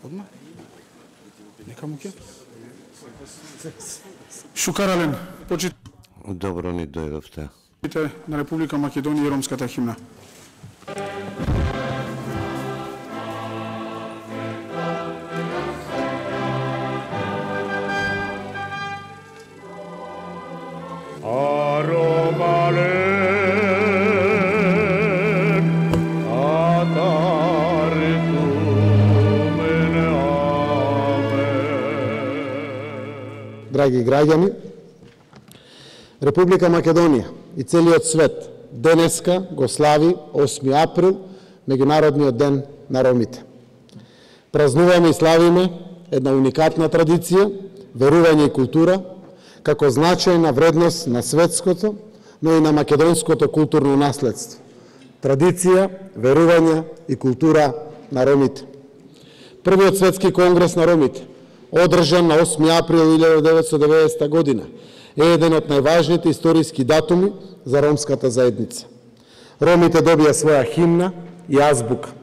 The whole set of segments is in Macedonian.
Одма? Нека му ке? Шукарален, почитите Добро ни дојдовте. на Република Македонија и ромската химна. Драги граѓани, Република Македонија и целиот свет денеска го слави 8 април, Меѓународниот ден на ромите. Празнуваме и славиме една уникатна традиција, верување и култура, како значајна вредност на светското, но и на македонското културно наследство. Традиција, верување и култура на ромите. Првиот светски конгрес на ромите, одржан на 8 април 1990 година, е еден од најважните историски датуми за ромската заедница. Ромите добија своја химна и азбука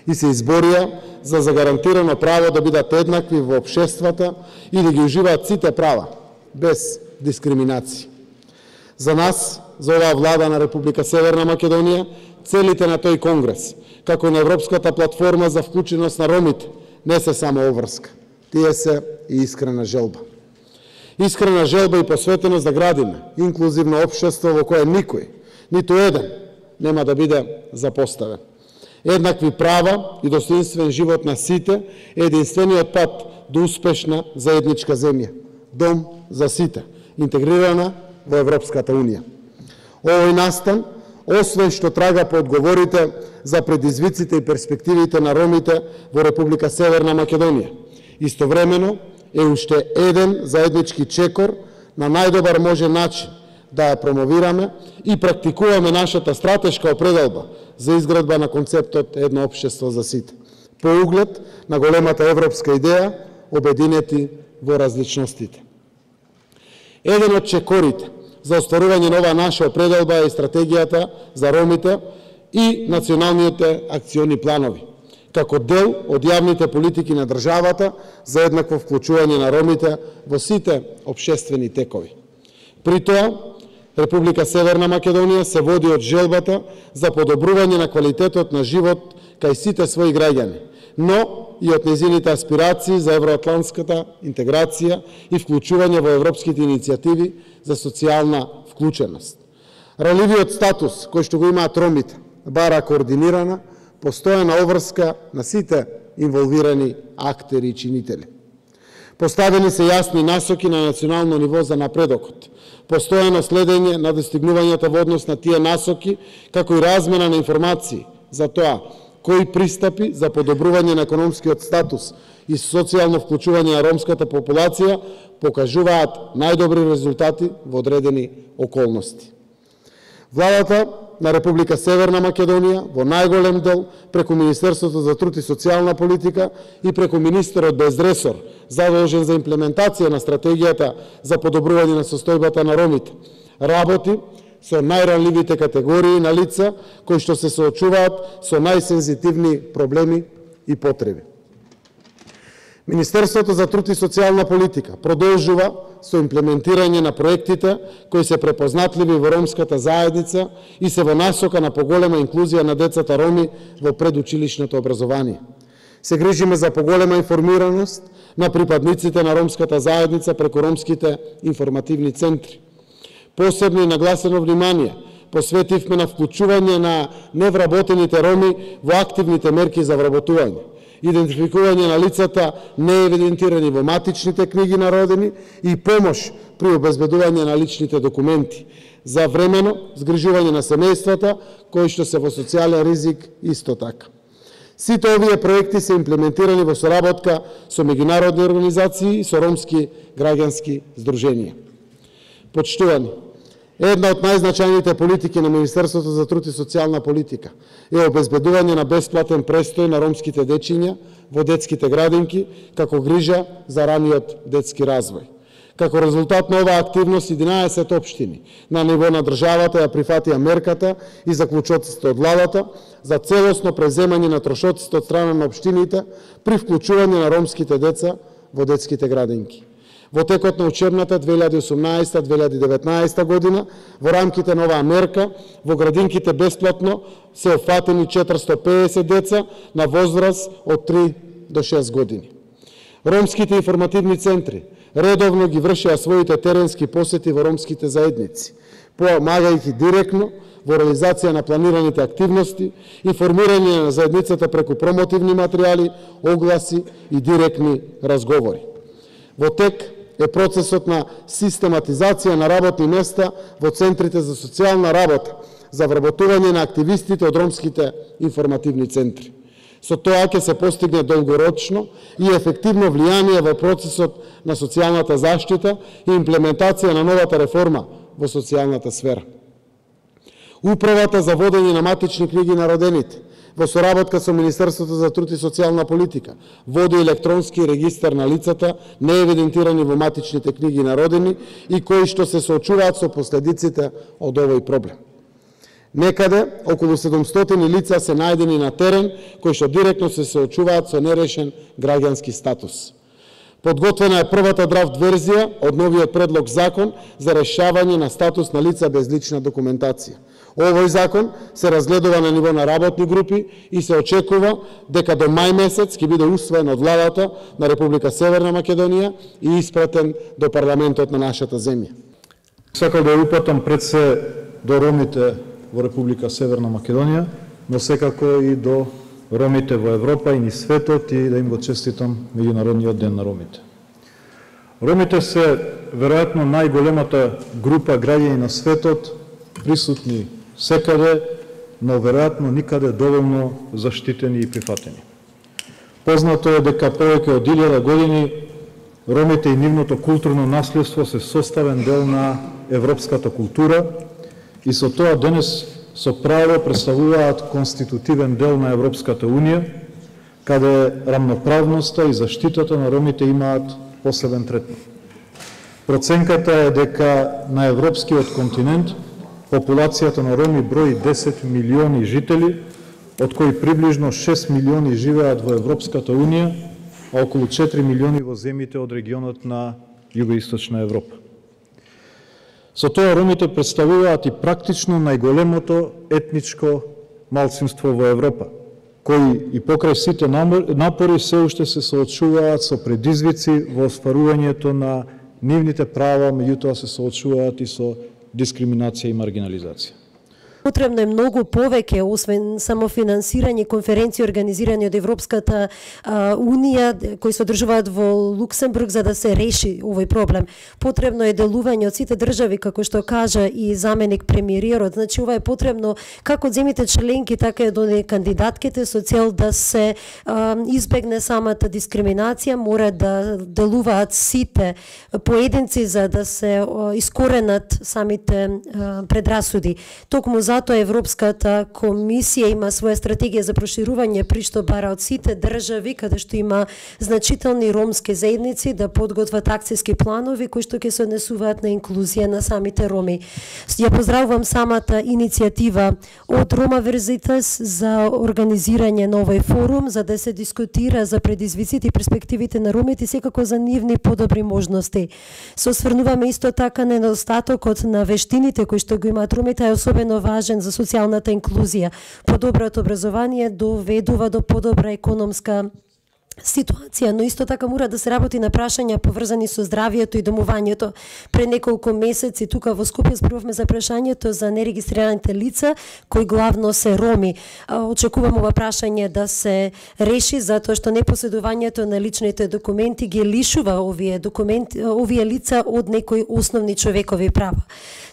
и се изборија за загарантирано право да бидат еднакви во општествата и да ги уживаат сите права, без дискриминација. За нас, за оваа влада на Република Северна Македонија, целите на тој конгрес, како на Европската платформа за вклученост на ромите, не се само обврска. Тие се и искрена желба. Искрена желба и посветеност да градиме инклузивно општество во кое никој, ниту еден, нема да биде запоставен. Еднакви права и достоинствен живот на сите е единствениот пат до успешна заедничка земја. Дом за сите, интегрирана во Европската Унија. Овој настан, освен што трага по одговорите за предизвиците и перспективите на ромите во Република Северна Македонија, истовремено е уште еден заеднички чекор на најдобар можен начин да ја промовираме и практикуваме нашата стратешка определба за изградба на концептот едно општество за сите, по углед на големата европска идеја, обединети во различностите. Еден од чекорите за остварување на оваа наша определба е стратегијата за ромите и националните акциони планови, како дел од јавните политики на државата за еднакво вклучување на ромите во сите општествени текови. При тоа, Република Северна Македонија се води од желбата за подобрување на квалитетот на живот кај сите своји граѓани, но и од незините аспирации за евроатлантската интеграција и вклучување во европските иницијативи за социјална вклученост. Ралливиот статус кој што го имаат ромите бара координирана, постојана обврска на сите инволвирани актери и чинители. Поставени се јасни насоки на национално ниво за напредокот, постојано следење на достигнувањата во однос на тие насоки, како и размена на информации за тоа кои пристапи за подобрување на економскиот статус и социјално вклучување на ромската популација покажуваат најдобри резултати во одредени околности. Владата на Република Северна Македонија во најголем дел преку Министерството за труд и социјална политика и преку министерот без ресор задолжен за имплементација на стратегијата за подобрување на состојбата на ромите, работи со најранливите категории на лица кои што се соочуваат со најсензитивни проблеми и потреби. Министерството за труд и социјална политика продолжува со имплементирање на проектите кои се препознатливи во ромската заедница и се во насока на поголема инклузија на децата роми во предучилишното образование. Се грижиме за поголема информираност на припадниците на ромската заедница преку ромските информативни центри. Посебно и нагласено внимание посветивме на вклучување на невработените роми во активните мерки за вработување, идентификување на лицата неевидентирани во матичните книги на родени и помош при обезбедување на личните документи, за времено згрижување на семејствата кои што се во социјален ризик исто така. Сите овие проекти се имплементирани во соработка со меѓународни организации и со ромски граѓански здруженија. Почитувани, една од најзначајните политики на Министерството за труд и социјална политика е обезбедување на бесплатен престој на ромските дечиња во детските градинки како грижа за раниот детски развој. Како резултат на оваа активност, 11 општини на ниво на државата ја прифатија мерката и заклучоците од владата за целосно преземање на трошоците од страна на општините при вклучување на ромските деца во детските градинки. Во текот на учебната 2018-2019 година, во рамките на оваа мерка, во градинките бесплатно се опфатени 450 деца на возраст од 3 до 6 години. Ромските информативни центри редовно ги вршеа своите теренски посети во ромските заедници, помагајќи директно во реализација на планираните активности, информирање на заедницата преку промотивни материјали, огласи и директни разговори. Во тек е процесот на систематизација на работни места во центрите за социјална работа, за вработување на активистите од ромските информативни центри. Со тоа ќе се постигне долгорочно и ефективно влијание во процесот на социјалната заштита и имплементација на новата реформа во социјалната сфера. Управата за водење на матични книги на родените, во соработка со Министерството за труд и социјална политика, води електронски регистар на лицата неевидентирани во матичните книги на родени и кои што се соочуваат со последиците од овој проблем. Некаде, околу 700 лица се најдени на терен, кои што директно се соочуваат со нерешен граѓански статус. Подготвена е првата драфт верзија од новиот предлог закон за решавање на статус на лица без лична документација. Овој закон се разгледува на ниво на работни групи и се очекува дека до мај месец ќе биде усвоен од владата на Република Северна Македонија и испратен до парламентот на нашата земја. Сакам да упатам пред се до ромите во Република Северна Македонија, но секако и до ромите во Европа и низ светот и да им го честитам Меѓународниот ден на ромите. Ромите се веројатно најголемата група граѓани на светот, присутни секаде, но веројатно никаде доволно заштитени и прифатени. Познато е дека повеќе од 1000 години ромите и нивното културно наследство се составен дел на европската култура и со тоа денес со право представуваат конститутивен дел на Европската Унија, каде рамноправноста и заштитата на ромите имаат посебен третман. Проценката е дека на европскиот континент популацијата на роми брои 10 милиони жители, од кои приближно 6 милиони живеат во Европската Унија, а околу 4 милиони во земјите од регионот на Југоисточна Европа. Со тоа ромите представуваат и практично најголемото етничко малцинство во Европа, кои и покрај сите напори се уште се соочуваат со предизвици во остварувањето на нивните права, меѓутоа се соочуваат и со дискриминација и маргинализација. Потребно е многу повеќе, освен само финансирање, конференции организирани од Европската Унија, кои се одржуваат во Луксембург за да се реши овој проблем. Потребно е делување од сите држави, како што кажа и заменик премиерот. Значи, ова е потребно како од земјите членки, така и од кандидатките со цел да се избегне самата дискриминација. Мора да делуваат сите поединци за да се искоренат самите предрасуди. Токму затоа Европската комисија има своја стратегија за проширување при што бара од сите држави каде што има значителни ромски заедници да подготват акцијски планови кои што ќе се однесуваат на инклузија на самите роми. Ја поздравувам самата иницијатива од Рома Верзитас за организирање на овој форум за да се дискутира за предизвиците и перспективите на ромите и секако за нивни подобри можности. Се осврнуваме исто така на недостатокот на вештините кои што го имаат ромите, е особено важен за социјалната инклузија. Подоброто образование доведува до подобра економска ситуација, но исто така мора да се работи на прашања поврзани со здравието и домувањето. Пред неколку месеци тука во Скопје зборувавме за прашањето за нерегистрираните лица кои главно се роми. Очекувам ова прашање да се реши затоа што непоседувањето на личните документи ги лишува овие лица од некои основни човекови права.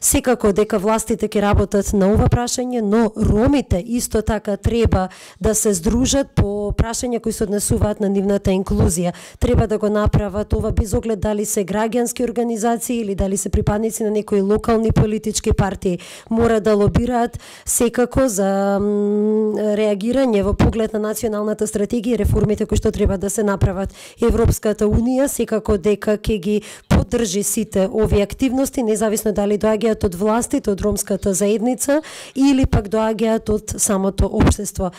Секако дека властите ќе работат на ова прашање, но ромите исто така треба да се здружат по прашања кои се однесуваат на нивната инклузија. Треба да го направат ова без оглед дали се граѓански организации или дали се припадници на некои локални политички партии. Мора да лобираат секако за реагирање во поглед на националната стратегија и реформите кои што треба да се направат. Европската унија секако дека ќе ги поддржи сите овие активности, независно дали доаѓаат од властите, од ромската заедница или пак доаѓаат од самото општество.